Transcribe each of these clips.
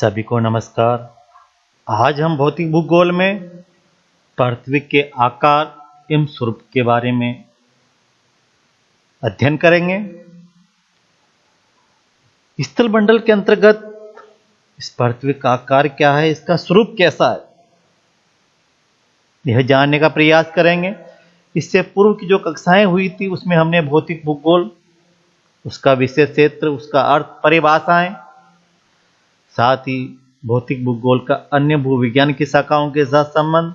सभी को नमस्कार। आज हम भौतिक भूगोल में पृथ्वी के आकार एवं स्वरूप के बारे में अध्ययन करेंगे। स्थल मंडल के अंतर्गत इस पृथ्वी का आकार क्या है, इसका स्वरूप कैसा है, यह जानने का प्रयास करेंगे। इससे पूर्व की जो कक्षाएं हुई थी उसमें हमने भौतिक भूगोल, उसका विषय क्षेत्र, उसका अर्थ, परिभाषाएं, साथ ही भौतिक भूगोल का अन्य भूविज्ञान की शाखाओं के साथ संबंध,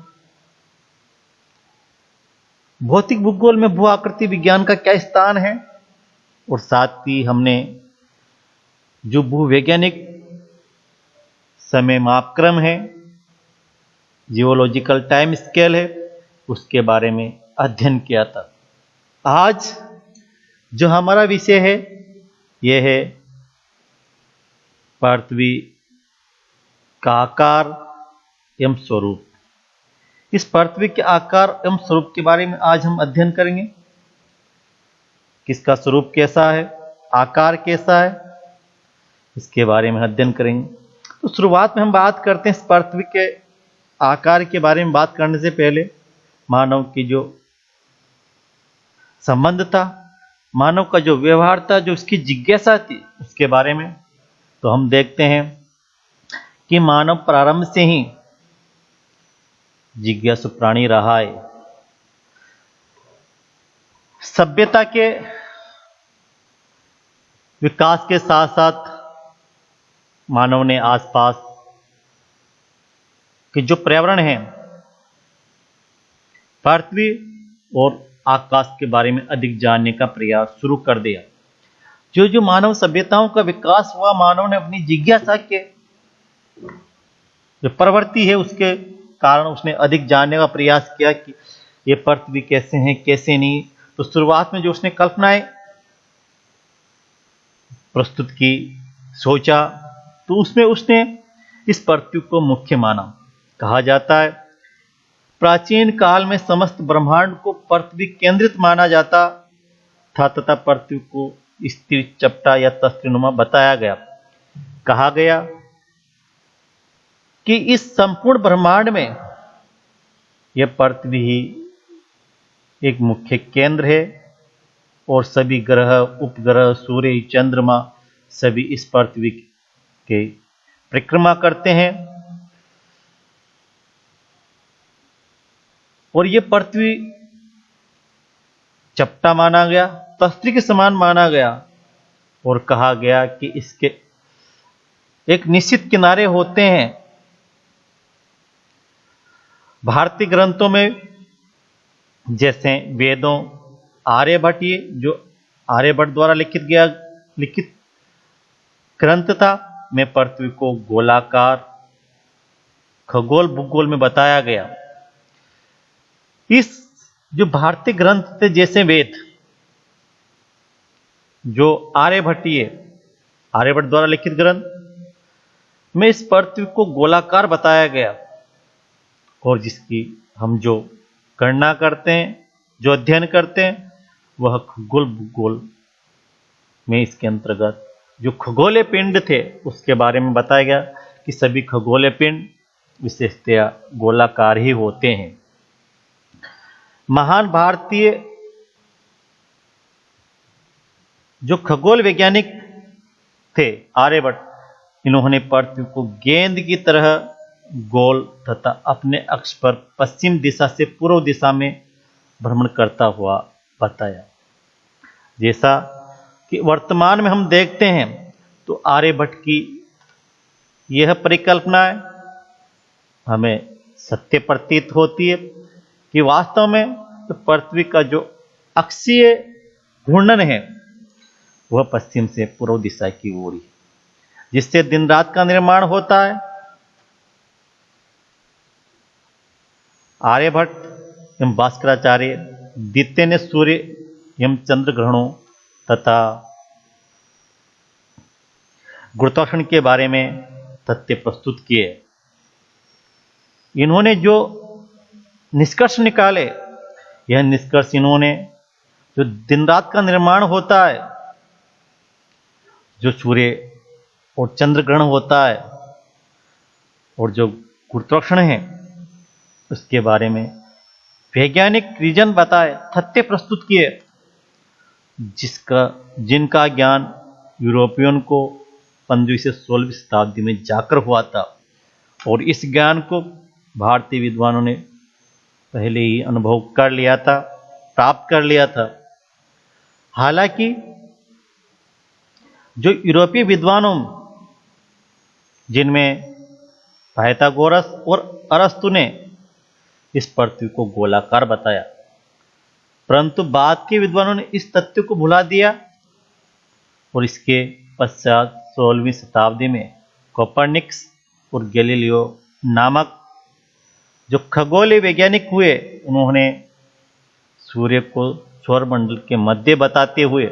भौतिक भूगोल में भू आकृति विज्ञान का क्या स्थान है, और साथ ही हमने जो भूवैज्ञानिक समय मापक्रम है, जियोलॉजिकल टाइम स्केल है, उसके बारे में अध्ययन किया था। आज जो हमारा विषय है यह है पृथ्वी का आकार एवं स्वरूप। इस पृथ्वी के आकार एवं स्वरूप के बारे में आज हम अध्ययन करेंगे। किसका स्वरूप कैसा है, आकार कैसा है, इसके बारे में अध्ययन करेंगे। तो शुरुआत में हम बात करते हैं इस पृथ्वी के आकार के बारे में। बात करने से पहले मानव की जो संबंध था, मानव का जो व्यवहार था, जो उसकी जिज्ञासा थी, उसके बारे में तो हम देखते हैं कि मानव प्रारंभ से ही जिज्ञासु प्राणी रहा है। सभ्यता के विकास के साथ साथ मानव ने आसपास के जो पर्यावरण है, पृथ्वी और आकाश के बारे में अधिक जानने का प्रयास शुरू कर दिया। जो मानव सभ्यताओं का विकास हुआ, मानव ने अपनी जिज्ञासा के जो प्रवृत्ति है उसके कारण उसने अधिक जानने का प्रयास किया कि ये पृथ्वी कैसे हैं, कैसे नहीं। तो शुरुआत में जो उसने कल्पनाएं प्रस्तुत की, सोचा, तो उसमें उसने इस पृथ्वी को मुख्य माना। कहा जाता है प्राचीन काल में समस्त ब्रह्मांड को पृथ्वी केंद्रित माना जाता था तथा पृथ्वी को स्थिर, चपटा या तस्वीनुमा बताया गया। कहा गया कि इस संपूर्ण ब्रह्मांड में यह पृथ्वी ही एक मुख्य केंद्र है और सभी ग्रह, उपग्रह, सूर्य, चंद्रमा सभी इस पृथ्वी के परिक्रमा करते हैं। और यह पृथ्वी चपटा माना गया, तस्वीर के समान माना गया, और कहा गया कि इसके एक निश्चित किनारे होते हैं। भारतीय ग्रंथों में जैसे वेदों, आर्यभट्ट, ये जो आर्यभट्ट द्वारा लिखित ग्रंथ था, में पृथ्वी को गोलाकार खगोल भूगोल में बताया गया। इस जो भारतीय ग्रंथ थे जैसे वेद, जो आर्यभट्ट द्वारा लिखित ग्रंथ में इस पृथ्वी को गोलाकार बताया गया, और जिसकी हम जो गणना करते हैं, जो अध्ययन करते हैं, वह खगोल भूगोल में इसके अंतर्गत जो खगोलीय पिंड थे उसके बारे में बताया गया कि सभी खगोलीय पिंड विशेषतया गोलाकार ही होते हैं। महान भारतीय जो खगोल वैज्ञानिक थे आर्यभट्ट, इन्होंने पृथ्वी को गेंद की तरह गोल तथा अपने अक्ष पर पश्चिम दिशा से पूर्व दिशा में भ्रमण करता हुआ बताया। जैसा कि वर्तमान में हम देखते हैं तो आर्यभट्ट की यह परिकल्पना हमें सत्य प्रतीत होती है कि वास्तव में तो पृथ्वी का जो अक्षीय घूर्णन है वह पश्चिम से पूर्व दिशा की ओर है, जिससे दिन रात का निर्माण होता है। आर्यभट्ट एवं भास्कराचार्य द्वितीय ने सूर्य एवं चंद्र ग्रहणों तथा गुरुत्वाकर्षण के बारे में तथ्य प्रस्तुत किए। इन्होंने जो निष्कर्ष निकाले, यह निष्कर्ष इन्होंने जो दिन रात का निर्माण होता है, जो सूर्य और चंद्र ग्रहण होता है, और जो गुरुत्वाकर्षण है उसके बारे में वैज्ञानिक रीजन बताए, तथ्य प्रस्तुत किए, जिनका ज्ञान यूरोपियन को 15वीं से 16वीं शताब्दी में जाकर हुआ था, और इस ज्ञान को भारतीय विद्वानों ने पहले ही अनुभव कर लिया था, प्राप्त कर लिया था। हालांकि जो यूरोपीय विद्वानों, जिनमें पाइथागोरस और अरस्तु ने इस पृथ्वी को गोलाकार बताया, परंतु बाद के विद्वानों ने इस तथ्य को भुला दिया, और इसके पश्चात 16वीं शताब्दी में कोपरनिकस और गैलीलियो नामक जो खगोलीय वैज्ञानिक हुए, उन्होंने सूर्य को सौरमंडल के मध्य बताते हुए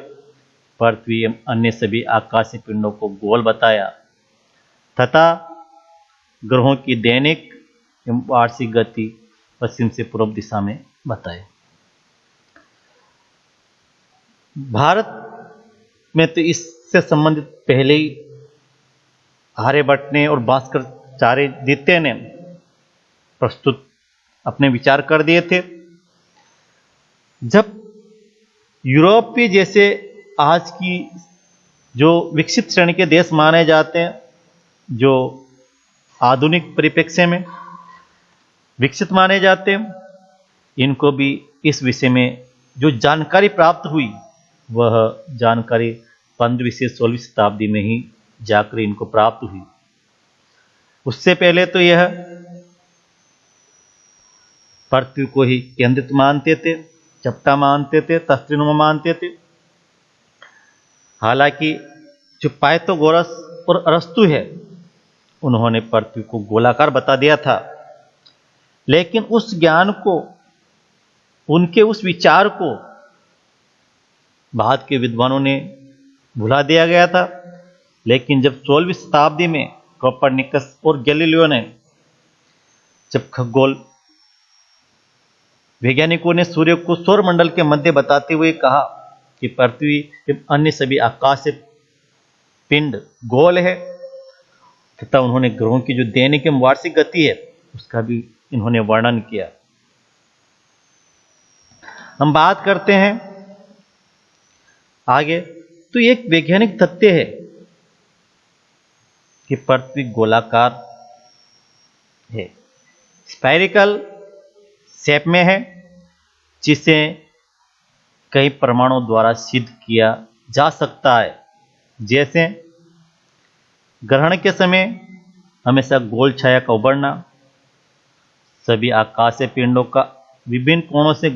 पृथ्वी एवं अन्य सभी आकाशीय पिंडों को गोल बताया तथा ग्रहों की दैनिक एवं वार्षिक गति पश्चिम से पूर्व दिशा में बताए। भारत में तो इससे संबंधित पहले ही आर्यभट्ट ने और भास्कराचार्य ने प्रस्तुत अपने विचार कर दिए थे। जब यूरोपीय जैसे आज की जो विकसित श्रेणी के देश माने जाते हैं, जो आधुनिक परिप्रेक्ष्य में विकसित माने जाते हैं, इनको भी इस विषय में जो जानकारी प्राप्त हुई, वह जानकारी 15वीं से 16वीं शताब्दी में ही जाकर इनको प्राप्त हुई। उससे पहले तो यह पृथ्वी को ही केंद्रित मानते थे, चपटा मानते थे, तस्त्रीनुमा मानते थे। हालांकि जो पाइथागोरस और अरस्तु है, उन्होंने पृथ्वी को गोलाकार बता दिया था, लेकिन उस ज्ञान को, उनके उस विचार को बाद के विद्वानों ने भुला दिया गया था। लेकिन जब 16वीं शताब्दी में कोपरनिकस और गैलीलियो ने, जब खगोल वैज्ञानिकों ने सूर्य को सौरमंडल के मध्य बताते हुए कहा कि पृथ्वी एवं अन्य सभी आकाशीय पिंड गोल है, तथा उन्होंने ग्रहों की जो दैनिक एवं वार्षिक गति है उसका भी इन्होंने वर्णन किया। हम बात करते हैं आगे, तो एक वैज्ञानिक तथ्य है कि पृथ्वी गोलाकार है, स्फेरिकल शेप में है, जिसे कई प्रमाणों द्वारा सिद्ध किया जा सकता है। जैसे ग्रहण के समय हमेशा गोल छाया का उभरना, सभी आकाशीय पिंडों का विभिन्न कोणों से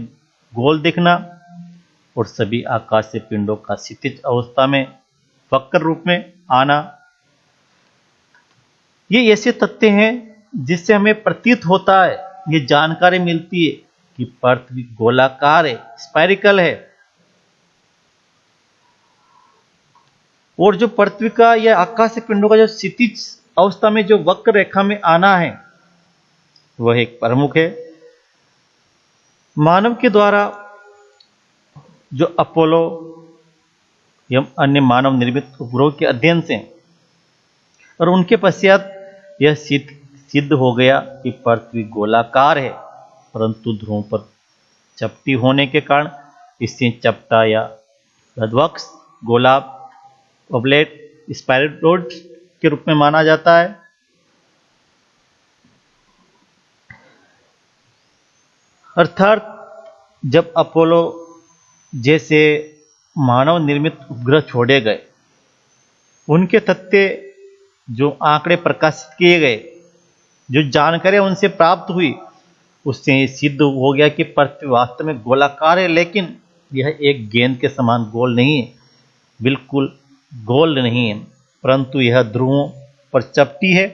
गोल दिखना, और सभी आकाशीय पिंडों का क्षितिज अवस्था में वक्र रूप में आना। ये ऐसे तथ्य हैं जिससे हमें प्रतीत होता है, ये जानकारी मिलती है कि पृथ्वी गोलाकार है, स्फेरिकल है। और जो पृथ्वी का या आकाशीय पिंडों का जो क्षितिज अवस्था में जो वक्र रेखा में आना है, वह एक प्रमुख है। मानव के द्वारा जो अपोलो एवं अन्य मानव निर्मित उपग्रहों के अध्ययन से और उनके पश्चात यह सिद्ध हो गया कि पृथ्वी गोलाकार है, परंतु ध्रुवों पर चपटी होने के कारण इसे चपटा या लद्वक्ष, गोलाब, ओबलेट, स्पायरोड के रूप में माना जाता है। अर्थात जब अपोलो जैसे मानव निर्मित उपग्रह छोड़े गए, उनके तथ्य जो आंकड़े प्रकाशित किए गए, जो जानकारी उनसे प्राप्त हुई, उससे सिद्ध हो गया कि पृथ्वी वास्तव में गोलाकार है, लेकिन यह एक गेंद के समान गोल नहीं है, बिल्कुल गोल नहीं है, परंतु यह ध्रुवों पर चपटी है,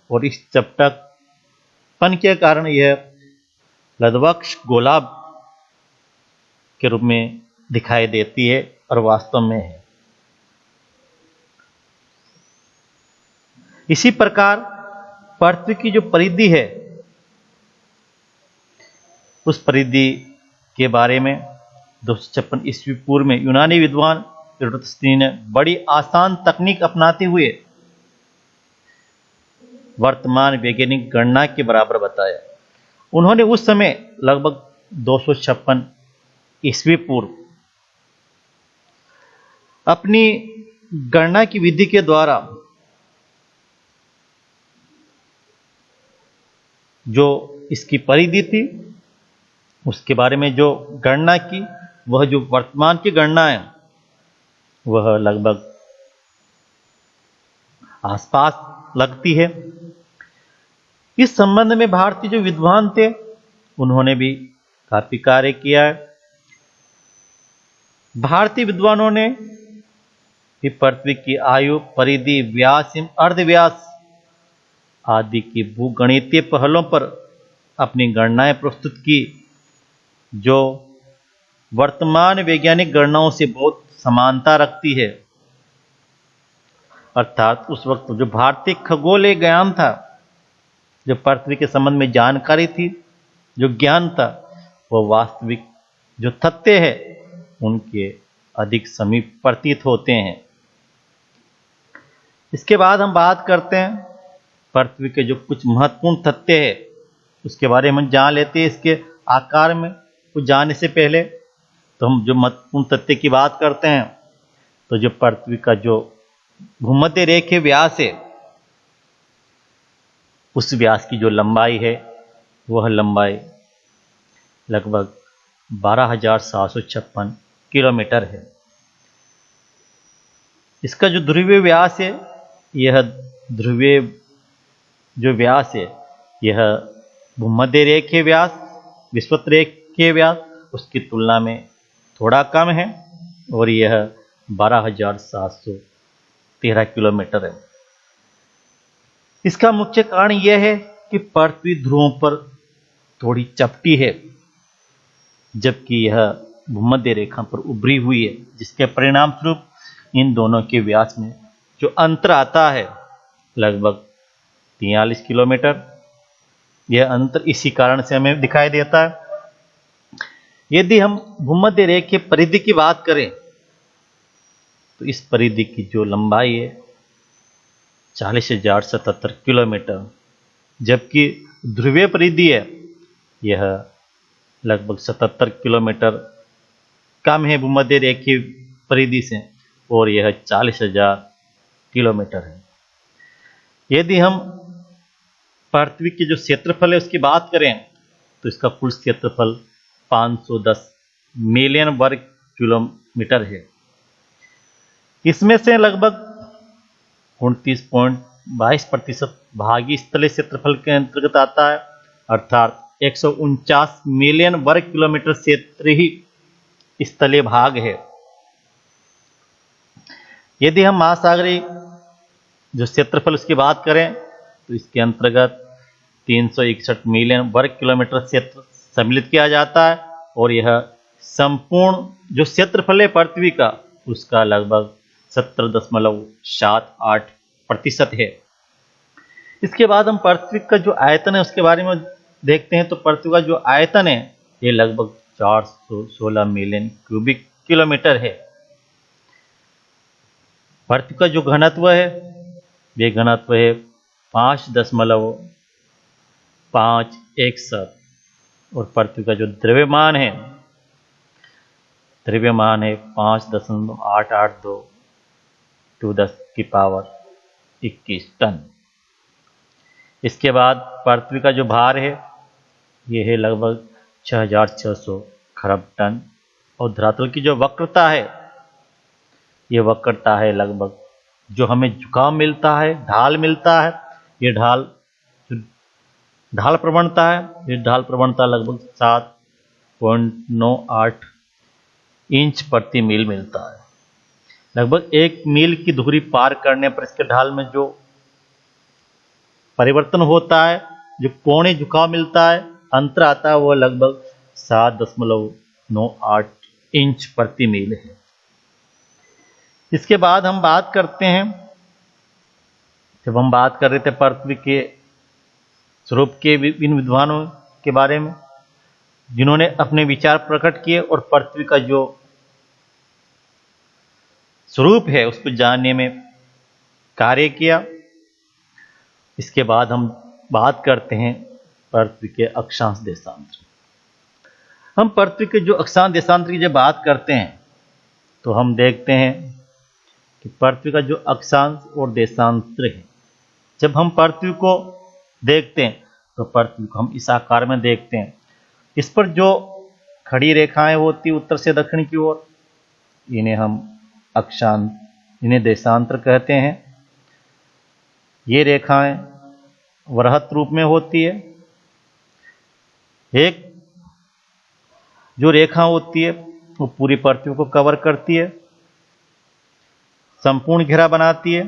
और इस चपटापन के कारण यह लद्वक्ष, गोलाब के रूप में दिखाई देती है और वास्तव में है। इसी प्रकार पृथ्वी की जो परिधि है, उस परिधि के बारे में 256 ईस्वी पूर्व में यूनानी विद्वान एरोस्ट्राटस ने बड़ी आसान तकनीक अपनाते हुए वर्तमान वैज्ञानिक गणना के बराबर बताया। उन्होंने उस समय लगभग 256 ईस्वी पूर्व अपनी गणना की विधि के द्वारा जो इसकी परिधि थी उसके बारे में जो गणना की, वह जो वर्तमान की गणना है वह लगभग आसपास लगती है। इस संबंध में भारतीय जो विद्वान थे उन्होंने भी काफी कार्य किया है। भारतीय विद्वानों ने भी पृथ्वी की आयु, परिधि, व्यास, अर्धव्यास आदि की भूगणितीय पहलों पर अपनी गणनाएं प्रस्तुत की, जो वर्तमान वैज्ञानिक गणनाओं से बहुत समानता रखती है। अर्थात उस वक्त जो भारतीय खगोलीय ज्ञान था, जो पृथ्वी के संबंध में जानकारी थी, जो ज्ञान था, वह वास्तविक जो तथ्य है उनके अधिक समीप प्रतीत होते हैं। इसके बाद हम बात करते हैं पृथ्वी के जो कुछ महत्वपूर्ण तथ्य है उसके बारे में जान लेते हैं। इसके आकार में कुछ जानने से पहले तो हम जो महत्वपूर्ण तथ्य की बात करते हैं, तो जो पृथ्वी का जो भूमध्य रेखीय व्यास है, उस व्यास की जो लंबाई है वह लंबाई लगभग 12,756 किलोमीटर है। इसका जो ध्रुवीय व्यास है, यह ध्रुवीय जो व्यास है यह भूमध्य रेखीय व्यास, विषुवत रेखीय व्यास उसकी तुलना में थोड़ा कम है और यह 12,713 किलोमीटर है। इसका मुख्य कारण यह है कि पृथ्वी ध्रुवों पर थोड़ी चपटी है, जबकि यह भूमध्य रेखा पर उभरी हुई है, जिसके परिणाम स्वरूप इन दोनों के व्यास में जो अंतर आता है लगभग 43 किलोमीटर। यह अंतर इसी कारण से हमें दिखाई देता है। यदि हम भूमध्य रेखीय परिधि की बात करें तो इस परिधि की जो लंबाई है 40,077 किलोमीटर, जबकि ध्रुवीय परिधि है यह लगभग 77 किलोमीटर कम है भूमध्य रेखीय परिधि से, और यह 40,000 किलोमीटर है। यदि हम पृथ्वी के जो क्षेत्रफल है उसकी बात करें तो इसका कुल क्षेत्रफल 510 मिलियन वर्ग किलोमीटर है। इसमें से लगभग 29.22% भागी स्थलीय क्षेत्रफल के अंतर्गत आता है, अर्थात 149 मिलियन वर्ग किलोमीटर क्षेत्र ही स्थलीय भाग है। यदि हम महासागरीय जो क्षेत्रफल उसकी बात करें तो इसके अंतर्गत 361 मिलियन वर्ग किलोमीटर क्षेत्र सम्मिलित किया जाता है, और यह संपूर्ण जो क्षेत्रफल है पृथ्वी का उसका लगभग 17.78% है। इसके बाद हम पृथ्वी का जो आयतन है उसके बारे में देखते हैं। तो पृथ्वी का जो आयतन है ये लगभग 416 मिलियन क्यूबिक किलोमीटर है। पृथ्वी का जो घनत्व है ये घनत्व है 5.517, और पृथ्वी का जो द्रव्यमान है 5.882 टू 10⁻21 टन। इसके बाद पृथ्वी का जो भार है ये है लगभग 6,600 खरब टन, और धरातल की जो वक्रता है ये वक्रता है लगभग जो हमें झुकाव मिलता है, ढाल मिलता है, ये ढाल प्रवणता है, ये ढाल प्रवणता लगभग 7.98 इंच प्रति मील मिलता है। लगभग 1 मील की दूरी पार करने पर इसके ढाल में जो परिवर्तन होता है, जो कोणीय झुकाव मिलता है, अंतर आता है, वो लगभग 7.98 इंच प्रति मील है। इसके बाद हम बात करते हैं, जब हम बात कर रहे थे पृथ्वी के स्वरूप के इन विद्वानों के बारे में जिन्होंने अपने विचार प्रकट किए और पृथ्वी का जो स्वरूप है उसको जानने में कार्य किया। इसके बाद हम बात करते हैं पृथ्वी के अक्षांश देशांतर। हम पृथ्वी के जो अक्षांश देशांतर की जब बात करते हैं तो हम देखते हैं कि पृथ्वी का जो अक्षांश और देशांतर है, जब हम पृथ्वी को देखते हैं तो पृथ्वी को हम इस आकार में देखते हैं। इस पर जो खड़ी रेखाएं होती उत्तर से दक्षिण की ओर, इन्हें हम अक्षांश, इन्हें देशांतर कहते हैं। ये रेखाएं वृहत रूप में होती है। एक जो रेखा होती है वो पूरी पृथ्वी को कवर करती है, संपूर्ण घेरा बनाती है,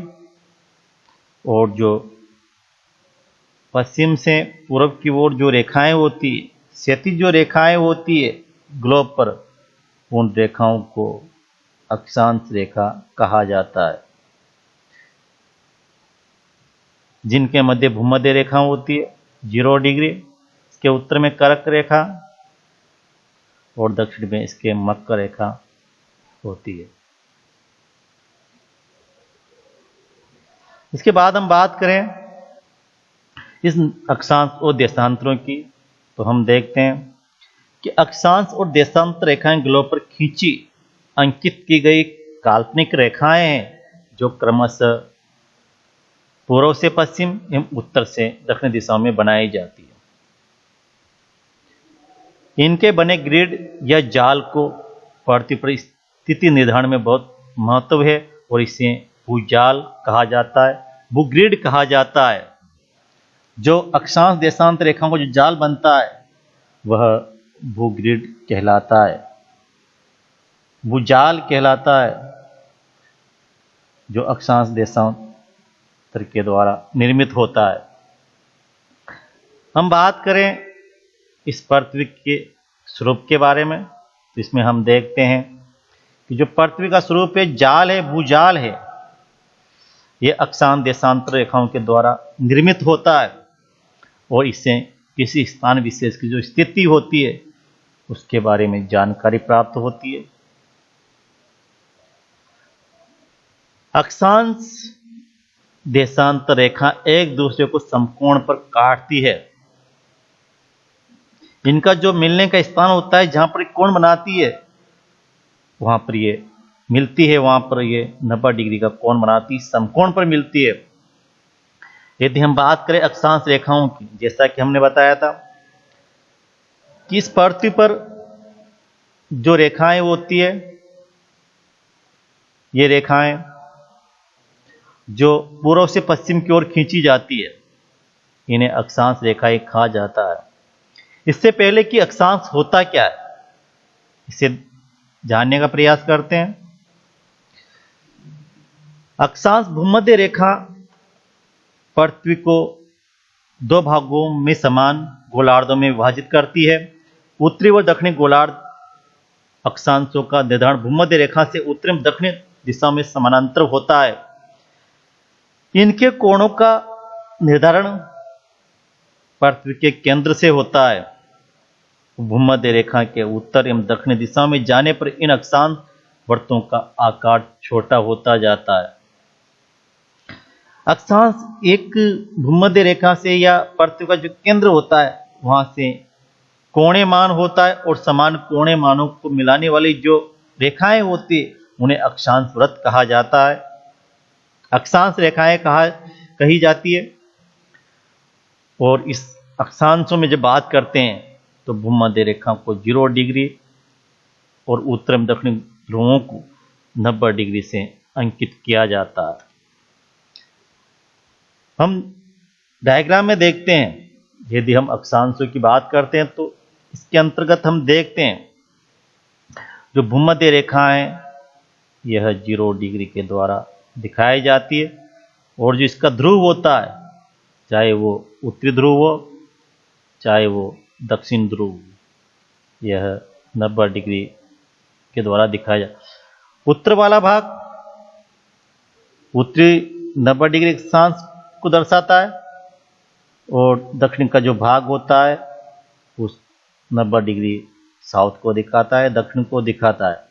और जो पश्चिम से पूर्व की ओर जो रेखाएं होती है, क्षैतिज जो रेखाएं होती है ग्लोब पर, उन रेखाओं को अक्षांश रेखा कहा जाता है, जिनके मध्य भूमध्य रेखा होती है 0 डिग्री, इसके उत्तर में कर्क रेखा और दक्षिण में इसके मकर रेखा होती है। इसके बाद हम बात करें इस अक्षांश और देशांतरों की, तो हम देखते हैं कि अक्षांश और देशांतर रेखाएं ग्लोब पर खींची अंकित की गई काल्पनिक रेखाएं हैं, जो क्रमशः पूर्व से पश्चिम एवं उत्तर से दक्षिण दिशाओं में बनाई जाती है। इनके बने ग्रिड या जाल को पृथ्वी पर स्थिति निर्धारण में बहुत महत्व है और इसे भूजाल कहा जाता है, भूग्रिड कहा जाता है। जो अक्षांश देशांतर रेखाओं का जो जाल बनता है वह भूग्रिड कहलाता है, भूजाल कहलाता है, जो अक्षांश देशांतर के द्वारा निर्मित होता है। हम बात करें इस पृथ्वी के स्वरूप के बारे में, तो इसमें हम देखते हैं कि जो पृथ्वी का स्वरूप है जाल है, भूजाल है, यह अक्षांश देशांतर रेखाओं के द्वारा निर्मित होता है और इससे किसी स्थान विशेष की जो स्थिति होती है उसके बारे में जानकारी प्राप्त होती है। अक्षांश देशांतर रेखा एक दूसरे को समकोण पर काटती है। इनका जो मिलने का स्थान होता है, जहां पर कोण बनाती है वहां पर ये मिलती है, वहां पर ये 90 डिग्री का कोण बनाती, समकोण पर मिलती है। यदि हम बात करें अक्षांश रेखाओं की, जैसा कि हमने बताया था कि इस पृथ्वी पर जो रेखाएं होती है, ये रेखाएं जो पूर्व से पश्चिम की ओर खींची जाती है, इन्हें अक्षांश रेखाएं कहा जाता है। इससे पहले कि अक्षांश होता क्या है, इसे जानने का प्रयास करते हैं। अक्षांश भूमध्य रेखा पृथ्वी को 2 भागों में समान गोलार्धों में विभाजित करती है। उत्तरी व दक्षिणी गोलार्ध अक्षांशों का निर्धारण भूमध्य रेखा से उत्तरी एवं दक्षिणी दिशा में समानांतर होता है। इनके कोणों का निर्धारण पृथ्वी के केंद्र से होता है। भूमध्य रेखा के उत्तर एवं दक्षिणी दिशा में जाने पर इन अक्षांश वृत्तों का आकार छोटा होता जाता है। अक्षांश एक भूमध्य रेखा से या पृथ्वी का जो केंद्र होता है वहां से कोणीय मान होता है और समान कोणीय मानों को मिलाने वाली जो रेखाएं होती है उन्हें अक्षांश वृत्त कहा जाता है। अक्षांश रेखाएं कही जाती है। और इस अक्षांशों में जब बात करते हैं तो भूमध्य रेखा को 0 डिग्री और उत्तर एवं दक्षिणी ध्रुवों को 90 डिग्री से अंकित किया जाता है। हम डायग्राम में देखते हैं, यदि हम अक्षांशों की बात करते हैं तो इसके अंतर्गत हम देखते हैं जो भूमध्य रेखा है यह 0 डिग्री के द्वारा दिखाई जाती है, और जो इसका ध्रुव होता है, चाहे वो उत्तरी ध्रुव हो चाहे वो दक्षिण ध्रुव, यह 90 डिग्री के द्वारा दिखाया जाता। उत्तर वाला भाग उत्तरी 90 डिग्री अक्षांश को दर्शाता है और दक्षिण का जो भाग होता है उस 90 डिग्री साउथ को दिखाता है, दक्षिण को दिखाता है।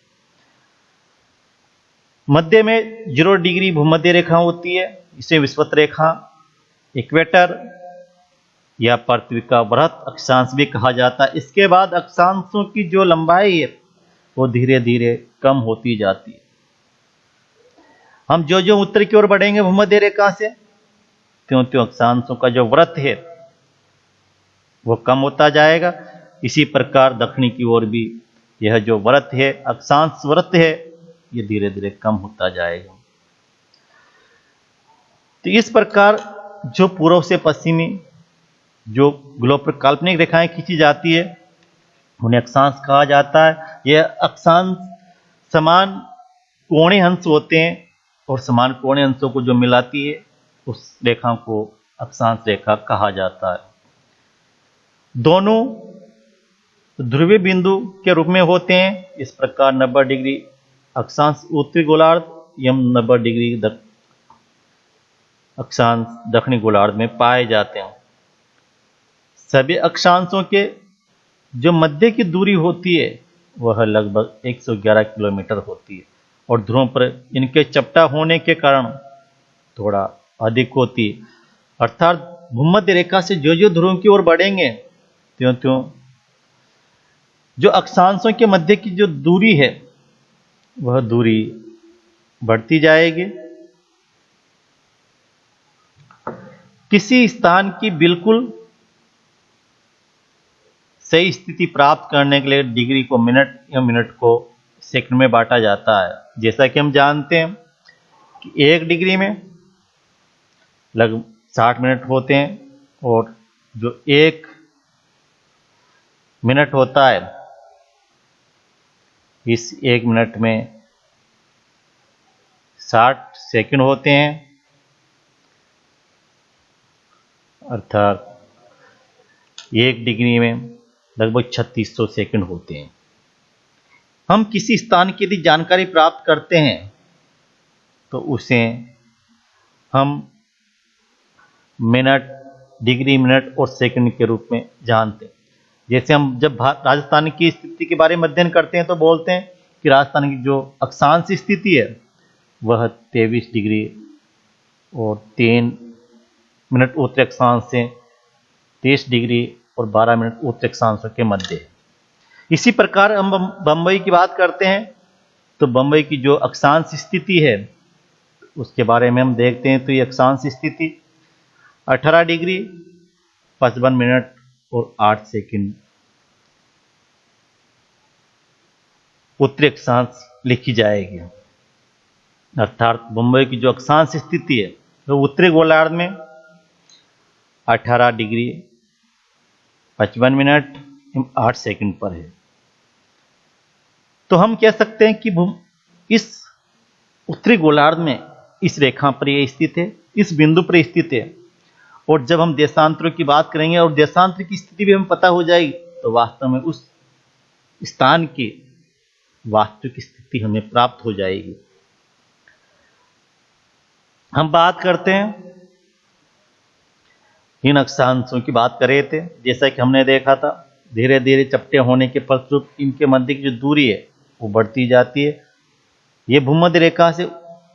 मध्य में 0 डिग्री भूमध्य रेखा होती है, इसे विषुवत रेखा इक्वेटर या पृथ्वी का वृत्त अक्षांश भी कहा जाता है। इसके बाद अक्षांशों की जो लंबाई है वो धीरे धीरे कम होती जाती है। हम जो जो उत्तर की ओर बढ़ेंगे भूमध्य रेखा से, त्यों त्यों अक्षांशों का जो वृत्त है वो कम होता जाएगा। इसी प्रकार दक्षिणी की ओर भी यह जो वृत्त है, अक्षांश वृत्त है, ये धीरे धीरे कम होता जाएगा। तो इस प्रकार जो पूर्व से पश्चिमी जो ग्लोब पर काल्पनिक रेखाएं खींची जाती है उन्हें अक्षांश कहा जाता है। यह अक्षांश समान कोणीय अंश होते हैं और समान कोणीय अंशों को जो मिलाती है उस रेखा को अक्षांश रेखा कहा जाता है। दोनों ध्रुवीय बिंदु के रूप में होते हैं। इस प्रकार 90 डिग्री अक्षांश उत्तरी गोलार्ध एवं 90 डिग्री अक्षांश दक्षिणी गोलार्ध में पाए जाते हैं। सभी अक्षांशों के जो मध्य की दूरी होती है वह लगभग 111 किलोमीटर होती है और ध्रुवों पर इनके चपटा होने के कारण थोड़ा अधिक होती है। अर्थात भूमध्य रेखा से जो जो ध्रुवों की ओर बढ़ेंगे त्यों त्यों जो अक्षांशों के मध्य की जो दूरी है वह दूरी बढ़ती जाएगी। किसी स्थान की बिल्कुल सही स्थिति प्राप्त करने के लिए डिग्री को मिनट या मिनट को सेकंड में बांटा जाता है। जैसा कि हम जानते हैं कि 1 डिग्री में लगभग 60 मिनट होते हैं और जो 1 मिनट होता है इस 1 मिनट में 60 सेकंड होते हैं। अर्थात 1 डिग्री में लगभग 3600 सेकंड होते हैं। हम किसी स्थान की यदि जानकारी प्राप्त करते हैं तो उसे हम मिनट, डिग्री, मिनट और सेकंड के रूप में जानते हैं। जैसे हम जब राजस्थान की स्थिति के बारे में अध्ययन करते हैं तो बोलते हैं कि राजस्थान की जो अक्षांश स्थिति है वह 23 डिग्री और 3 मिनट उत्तरी अक्षांश से 23 डिग्री और 12 मिनट उत्तरी अक्षांशों के मध्य है। इसी प्रकार हम बंबई की बात करते हैं तो बंबई की जो अक्षांश स्थिति है उसके बारे में हम देखते हैं तो ये अक्षांश स्थिति 18 डिग्री 55 मिनट और 8 सेकंड उत्तरी अक्षांश लिखी जाएगी। अर्थात बंबई की जो अक्षांश स्थिति है वो उत्तरी गोलार्ध में 18 डिग्री 55 मिनट 8 सेकंड पर है। तो हम कह सकते हैं कि इस उत्तरी गोलार्ध में इस रेखा पर यह स्थित है, इस बिंदु पर स्थित है। और जब हम देशांतरों की बात करेंगे और देशांतर की स्थिति भी हमें पता हो जाएगी तो वास्तव में उस स्थान की वास्तविक स्थिति हमें प्राप्त हो जाएगी। हम बात करते हैं इन अक्षांशों की बात कर रहे थे। जैसा कि हमने देखा था धीरे धीरे चपटे होने के फलस्वरूप इनके मध्य की जो दूरी है वो बढ़ती जाती है। ये भूमध्य रेखा से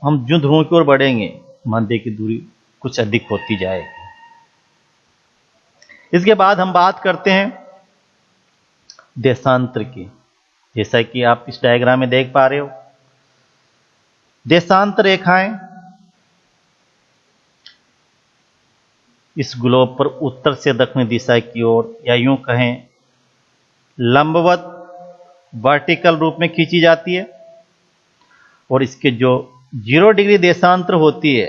हम जो ध्रुवों की ओर बढ़ेंगे मध्य की दूरी कुछ अधिक होती जाएगी। इसके बाद हम बात करते हैं देशांतर की। जैसा कि आप इस डायग्राम में देख पा रहे हो, देशांतर रेखाएं इस ग्लोब पर उत्तर से दक्षिण दिशा की ओर या यूं कहें लंबवत वर्टिकल रूप में खींची जाती है और इसके जो 0 डिग्री देशांतर होती है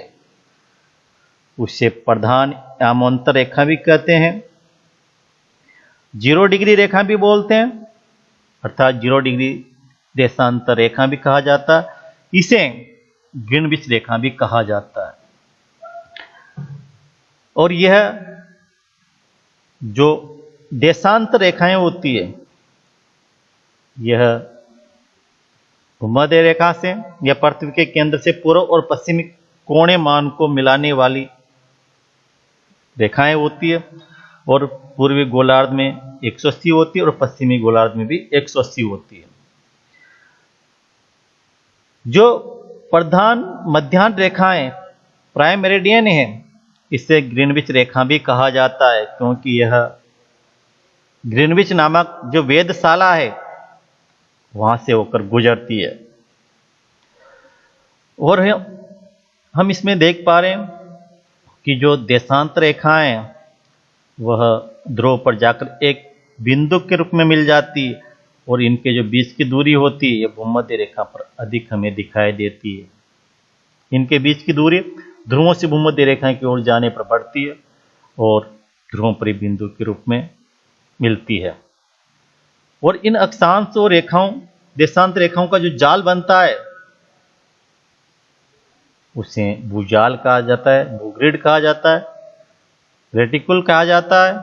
उसे प्रधान यामांतर रेखा भी कहते हैं, 0 डिग्री रेखा भी बोलते हैं, अर्थात 0 डिग्री देशांतर रेखा भी कहा जाता है। इसे ग्रीनविच रेखा भी कहा जाता है। और यह जो देशांतर रेखाएं होती है यह भूमध्य रेखा से या पृथ्वी के केंद्र से पूर्व और पश्चिमी कोणीय मान को मिलाने वाली रेखाएं होती है। और पूर्वी गोलार्ध में 180 होती है और पश्चिमी गोलार्ध में भी 180 होती है। जो प्रधान मध्याह्न रेखाएं प्राइम मेरिडियन है इसे ग्रीनविच रेखा भी कहा जाता है, क्योंकि यह ग्रीनविच नामक जो वेधशाला है वहां से होकर गुजरती है। और हम इसमें देख पा रहे हैं कि जो देशांतर रेखाएं वह ध्रुव पर जाकर एक बिंदु के रूप में मिल जाती है, और इनके जो बीच की दूरी होती है ये भूमध्य रेखा पर अधिक हमें दिखाई देती है। इनके बीच की दूरी ध्रुवों से भूमध्य रेखा की ओर जाने पर बढ़ती है और ध्रुवों पर बिंदु के रूप में मिलती है। और इन अक्षांश और रेखाओं, देशांतर रेखाओं का जो जाल बनता है उसे भूजाल कहा जाता है, भूग्रिड कहा जाता है, रेटिकुल कहा जाता है,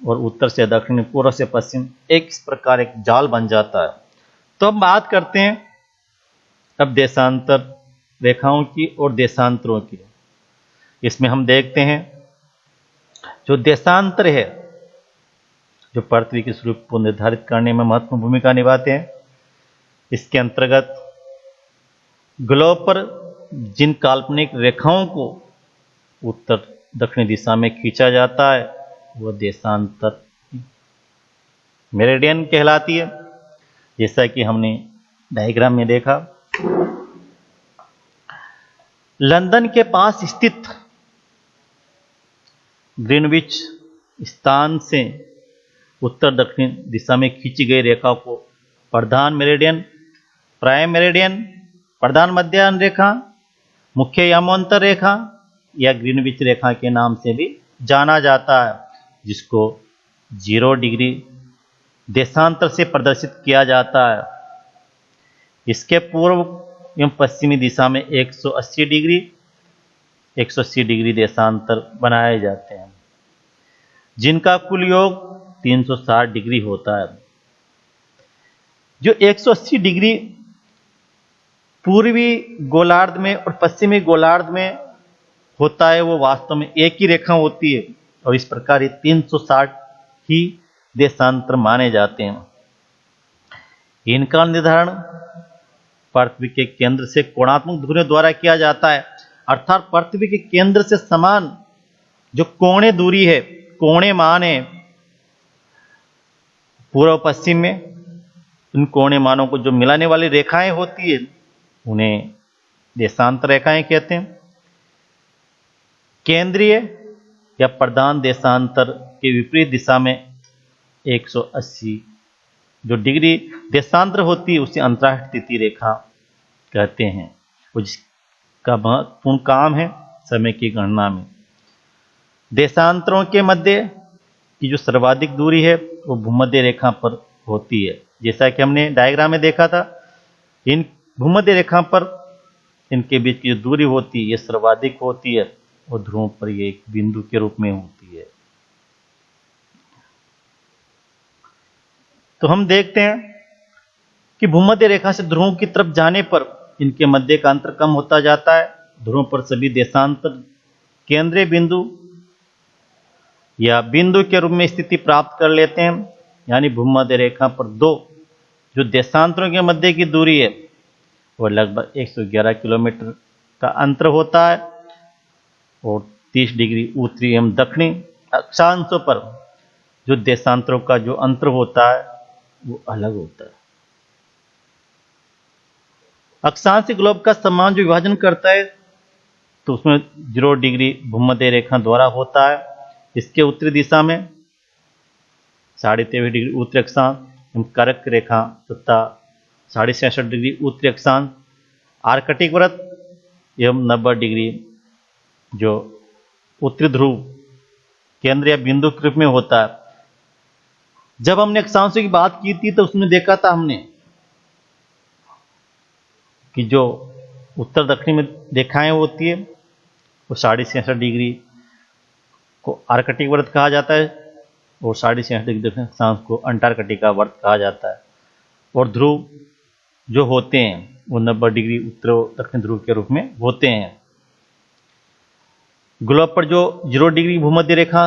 और उत्तर से दक्षिण, पूर्व से पश्चिम एक इस प्रकार एक जाल बन जाता है। तो हम बात करते हैं अब देशांतर रेखाओं की और देशांतरों की। इसमें हम देखते हैं जो देशांतर है जो पृथ्वी के स्वरूप को निर्धारित करने में महत्वपूर्ण भूमिका निभाते हैं। इसके अंतर्गत ग्लोब पर जिन काल्पनिक रेखाओं को उत्तर दक्षिणी दिशा में खींचा जाता है वह देशांतर मेरिडियन कहलाती है। जैसा कि हमने डायग्राम में देखा, लंदन के पास स्थित ग्रीनविच स्थान से उत्तर दक्षिण दिशा में खींची गई रेखा को प्रधान मेरिडियन, प्राइम मेरिडियन, प्रधान मध्याह्न रेखा, मुख्य यामांतर रेखा या ग्रीनविच रेखा के नाम से भी जाना जाता है, जिसको 0 डिग्री देशांतर से प्रदर्शित किया जाता है। इसके पूर्व एवं पश्चिमी दिशा में 180 डिग्री देशांतर बनाए जाते हैं, जिनका कुल योग 360 डिग्री होता है। जो 180 डिग्री पूर्वी गोलार्ध में और पश्चिमी गोलार्ध में होता है वो वास्तव में एक ही रेखा होती है, और इस प्रकार ये 360 ही देशांतर माने जाते हैं। इनका निर्धारण पृथ्वी के केंद्र से कोणात्मक दूरियों द्वारा किया जाता है, अर्थात पृथ्वी के केंद्र से समान जो कोणीय दूरी है, कोणीय मान है पूर्व पश्चिम में, इन कोणीय मानों को जो मिलाने वाली रेखाएं होती है उन्हें देशांतर रेखाएं कहते हैं। केंद्रीय या प्रधान देशांतर के विपरीत दिशा में 180 जो डिग्री देशांतर होती है उसे अंतराष्ट्रीय स्थिति रेखा कहते हैं, और जिसका महत्वपूर्ण काम है समय की गणना में। देशांतरों के मध्य की जो सर्वाधिक दूरी है वो भूमध्य रेखा पर होती है। जैसा कि हमने डायग्राम में देखा था, इन भूमध्य रेखा पर इनके बीच की जो दूरी होती है ये सर्वाधिक होती है, और ध्रुवों पर ये एक बिंदु के रूप में होती है। तो हम देखते हैं कि भूमध्य रेखा से ध्रुवों की तरफ जाने पर इनके मध्य का अंतर कम होता जाता है। ध्रुवों पर सभी देशांतर केंद्रीय बिंदु या बिंदु के रूप में स्थिति प्राप्त कर लेते हैं, यानी भूमध्य रेखा पर दो जो देशांतरों के मध्य की दूरी है वह लगभग 111 किलोमीटर का अंतर होता है, और 30 डिग्री उत्तरी एवं दक्षिणी अक्षांशों पर जो देशांतरों का जो अंतर होता है वो अलग होता है। अक्षांश ग्लोब का समान जो विभाजन करता है तो उसमें 0 डिग्री भूमध्य रेखा द्वारा होता है। इसके उत्तरी दिशा में 23.5 डिग्री उत्तरी अक्षांश एवं कर्क रेखा तथा 66.5 डिग्री उत्तरी अक्षांश, आर्कटिक व्रत एवं 90 डिग्री जो उत्तरी ध्रुव केंद्र या बिंदु के रूप में होता है। जब हमने अक्षांशों की बात की थी तो उसमें देखा था हमने कि जो उत्तर दक्षिण में रेखाएं होती है वो 66.5 डिग्री को आर्कटिक व्रत कहा जाता है, और 66.5 डिग्री दक्षिण अक्षांश को अंटार्कटिका व्रत कहा जाता है, और ध्रुव जो होते हैं वो 90 डिग्री उत्तर दक्षिण ध्रुव के रूप में होते हैं। ग्लोब पर जो 0 डिग्री भूमध्य रेखा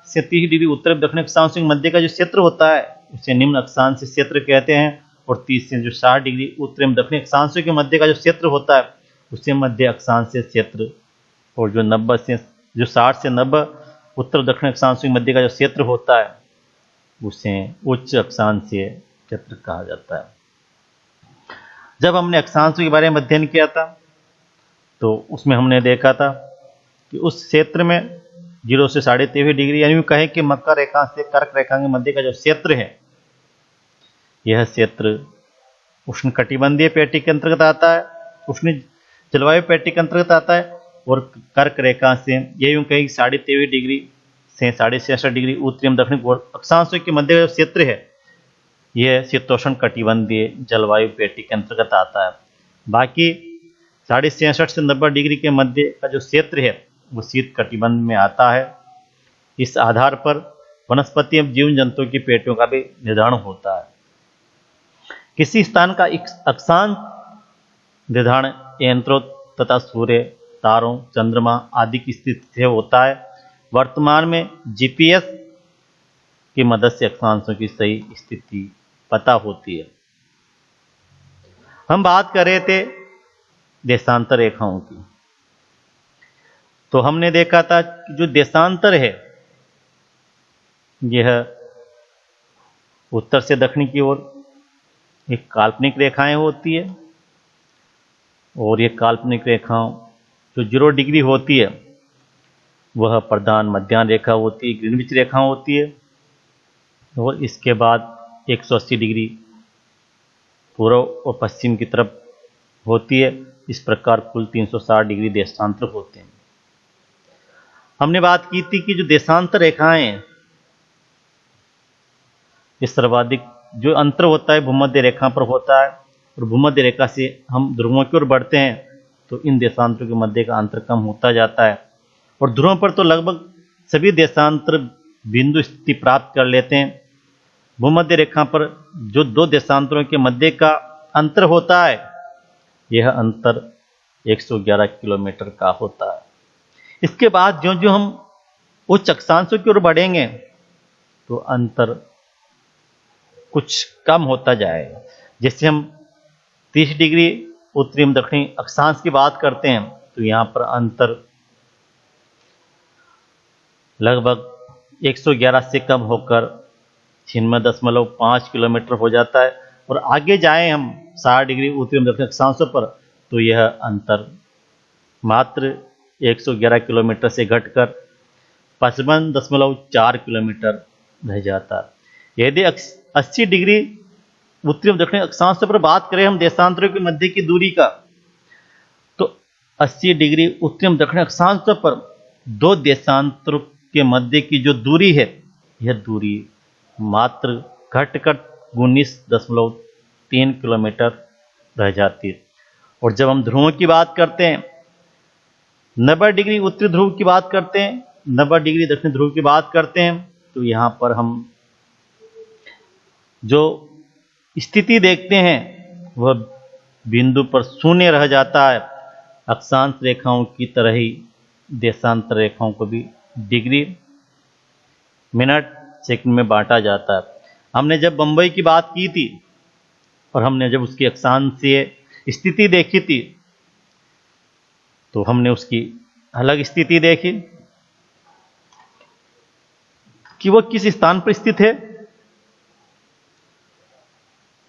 से 30 डिग्री उत्तर दक्षिण अक्षांश के मध्य का जो क्षेत्र होता है उसे निम्न अक्षांश क्षेत्र कहते हैं, और 30 से जो 60 डिग्री उत्तर एवं दक्षिण अक्षांशों के मध्य का जो क्षेत्र होता है उसे मध्य अक्षांश क्षेत्र, और जो 90 से जो 60 से 90 उत्तर दक्षिण अक्षांश के मध्य का जो क्षेत्र होता है उसे उच्च अक्षांशीय क्षेत्र कहा जाता है। जब हमने अक्षांशों के बारे में अध्ययन किया था तो उसमें हमने देखा था कि उस क्षेत्र में 0 से 23.5 डिग्री यानी कहें कि मकर रेखा से कर्क रेखा के मध्य का जो क्षेत्र है यह क्षेत्र उष्णकटिबंधीय पेटी के अंतर्गत आता है, उष्ण जलवायु पेटी के अंतर्गत आता है। और कर्क रेखा से ये यूं कहीं 23.5 डिग्री से 66.5 डिग्री उत्तरी एवं दक्षिण अक्षांशों के मध्य का क्षेत्र है यह शीतोष्ण कटिबंधीय जलवायु पेटी के अंतर्गत आता है। बाकी 66.5 से 90 डिग्री के मध्य का जो क्षेत्र है वो शीत कटिबंध में आता है। इस आधार पर वनस्पति एवं जीव जंतुओं की पेटियों का भी निर्धारण होता है। किसी स्थान का अक्षांश निर्धारण यंत्रों तथा सूर्य, तारों, चंद्रमा आदि की स्थिति से होता है। वर्तमान में जीपीएस की मदद से अक्षांशों की सही स्थिति पता होती है। हम बात कर रहे थे देशांतर रेखाओं की, तो हमने देखा था कि जो देशांतर है यह उत्तर से दक्षिण की ओर एक काल्पनिक रेखाएं होती है और ये काल्पनिक रेखाओं जो 0 डिग्री होती है वह प्रधान मध्याह्न रेखा होती है, ग्रीनविच रेखा होती है। और इसके बाद 180 डिग्री पूर्व और पश्चिम की तरफ होती है। इस प्रकार कुल 360 डिग्री देशांतर होते हैं। हमने बात की थी कि जो देशांतर रेखाएं हैं ये सर्वाधिक जो अंतर होता है भूमध्य रेखा पर होता है और भूमध्य रेखा से हम ध्रुवों की ओर बढ़ते हैं तो इन देशांतरों के मध्य का अंतर कम होता जाता है। और ध्रुवों पर तो लगभग सभी देशांतर बिंदु स्थिति प्राप्त कर लेते हैं। भूमध्य रेखा पर जो 2 देशांतरों के मध्य का अंतर होता है यह अंतर 111 किलोमीटर का होता है। इसके बाद जो जो हम उच्च अक्षांशों की ओर बढ़ेंगे तो अंतर कुछ कम होता जाएगा। जैसे हम 30 डिग्री उत्तरी एवं दक्षिणी अक्षांश की बात करते हैं तो यहाँ पर अंतर लगभग 111 से कम होकर 96.5 किलोमीटर हो जाता है। और आगे जाएं हम 60 डिग्री उत्तरी एवं दक्षिणी अक्षांशों पर तो यह अंतर मात्र 111 किलोमीटर से घटकर 55.4 किलोमीटर रह जाता है। यदि 80 डिग्री उत्तरी एवं दक्षिणी अक्षांशों पर बात करें हम देशांतरों के मध्य की दूरी का तो 80 डिग्री उत्तरी एवं दक्षिणी अक्षांशों पर 2 देशांतरों के मध्य की जो दूरी है यह दूरी मात्र घटकर 19.3 किलोमीटर रह जाती है। और जब हम ध्रुवों की बात करते हैं 90 डिग्री उत्तरी ध्रुव की बात करते हैं, 90 डिग्री दक्षिणी ध्रुव की बात करते हैं तो यहाँ पर हम जो स्थिति देखते हैं वह बिंदु पर शून्य रह जाता है। अक्षांश रेखाओं की तरह ही देशांतर रेखाओं को भी डिग्री, मिनट, सेकंड में बांटा जाता है। हमने जब बंबई की बात की थी और हमने जब उसकी अक्षांशीय स्थिति देखी थी तो हमने उसकी अलग स्थिति देखी कि वह किस स्थान पर स्थित है।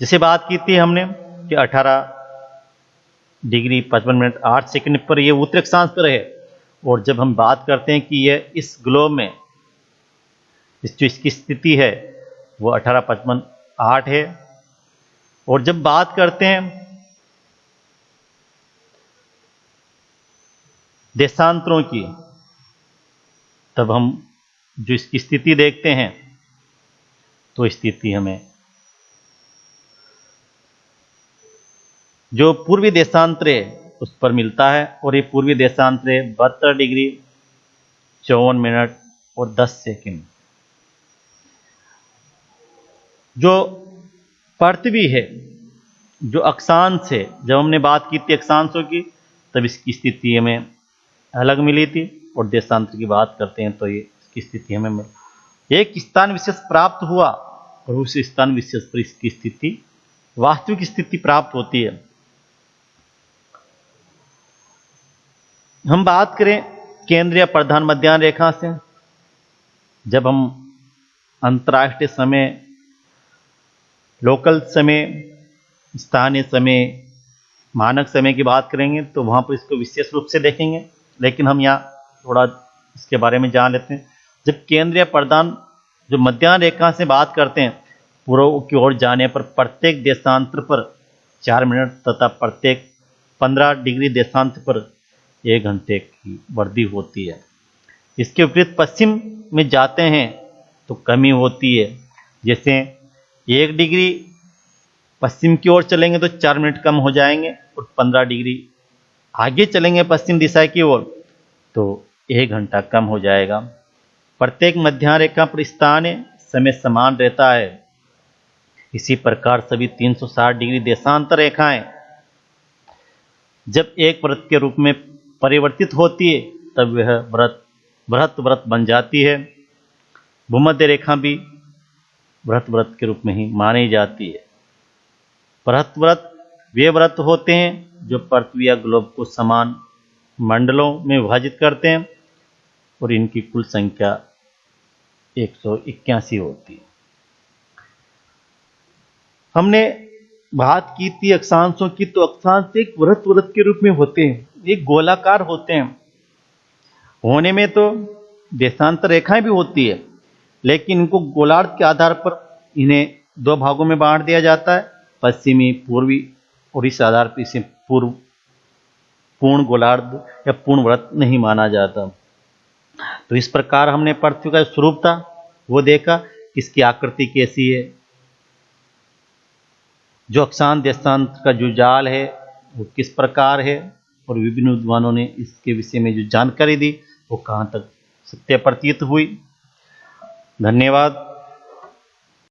जैसे बात की थी हमने कि 18 डिग्री 55 मिनट 8 सेकंड पर यह उत्तरी अक्षांश पर है। और जब हम बात करते हैं कि यह इस ग्लोब में जो इसकी स्थिति है वो 18:55 8 है। और जब बात करते हैं देशांतरों की तब हम जो इसकी स्थिति देखते हैं तो स्थिति हमें जो पूर्वी देशांतर है उस पर मिलता है। और ये पूर्वी देशांतर 72 डिग्री 54 मिनट और 10 सेकंड। जो पृथ्वी है जो अक्षांश है, जब हमने बात की थी अक्षांशों की तब इसकी स्थिति हमें अलग मिली थी। और देशांतर की बात करते हैं तो ये इसकी स्थिति हमें एक स्थान विशेष प्राप्त हुआ और उस स्थान विशेष पर इसकी स्थिति वास्तविक स्थिति प्राप्त होती है। हम बात करें केंद्रीय प्रधान मध्याह्न रेखा से जब हम अंतर्राष्ट्रीय समय, लोकल समय, स्थानीय समय, मानक समय की बात करेंगे तो वहाँ पर इसको विशेष रूप से देखेंगे, लेकिन हम यहाँ थोड़ा इसके बारे में जान लेते हैं। जब केंद्रीय प्रधान जो मध्याह्न रेखा से बात करते हैं, पूर्व की ओर जाने पर प्रत्येक देशांतर पर 4 मिनट तथा प्रत्येक 15 डिग्री देशांतर पर 1 घंटे की वृद्धि होती है। इसके विपरीत पश्चिम में जाते हैं तो कमी होती है। जैसे 1 डिग्री पश्चिम की ओर चलेंगे तो 4 मिनट कम हो जाएंगे, और 15 डिग्री आगे चलेंगे पश्चिम दिशा की ओर तो 1 घंटा कम हो जाएगा। प्रत्येक मध्याह्न रेखा पर स्थानीय समय समान रहता है। इसी प्रकार सभी 360 डिग्री देशांतर रेखाएं जब एक व्रत के रूप में परिवर्तित होती है तब वह व्रत बन जाती है। भूमध्य रेखा भी व्रत के रूप में ही मानी जाती है। व्रत वे व्रत होते हैं जो पृथ्वी या ग्लोब को समान मंडलों में विभाजित करते हैं, और इनकी कुल संख्या 181 होती है। हमने बात की थी अक्षांशों की, तो अक्षांश एक व्रत के रूप में होते हैं, एक गोलाकार होते हैं। होने में तो देशांतर रेखाएं भी होती है, लेकिन इनको गोलार्ध के आधार पर इन्हें 2 भागों में बांट दिया जाता है, पश्चिमी, पूर्वी, और इस आधार पर इसे पूर्ण गोलार्ध या पूर्ण व्रत नहीं माना जाता। तो इस प्रकार हमने पृथ्वी का स्वरूप था वो देखा, इसकी आकृति कैसी है, जो अक्षांश देशांतर का जो जाल है वो किस प्रकार है, और विभिन्न विद्वानों ने इसके विषय में जो जानकारी दी वो कहाँ तक सत्य प्रतीत हुई। धन्यवाद।